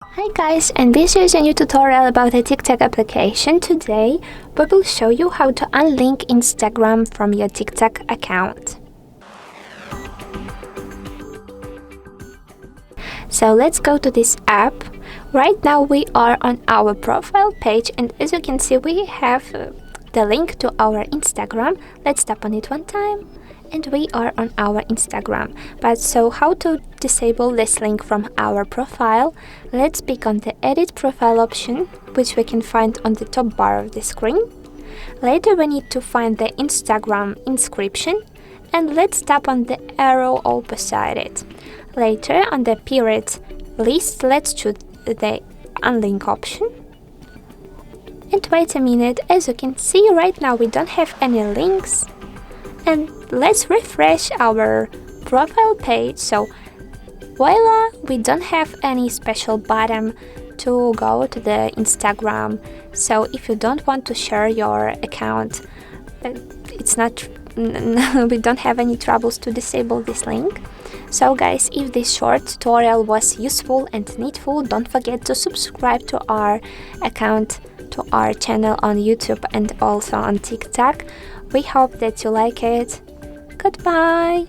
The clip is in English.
Hi guys, and this is a new tutorial about a TikTok application. Today we will show you how to unlink Instagram from your TikTok account. So let's go to this app. Right now we are on our profile page, and as you can see we have the link to our Instagram. Let's tap on it one time and we are on our Instagram. But so how to disable this link from our profile? Let's pick on the edit profile option, which we can find on the top bar of the screen. Later we need to find the Instagram inscription, and let's tap on the arrow all beside it. Later on the period list, let's choose the unlink option. And wait a minute, as you can see right now we don't have any links. And let's refresh our profile page. So voila, we don't have any special button to go to the Instagram. So if you don't want to share your account, we don't have any troubles to disable this link. So guys, if this short tutorial was useful and needful, don't forget to subscribe to our account, to our channel on YouTube and also on TikTok. We hope that you like it. Goodbye!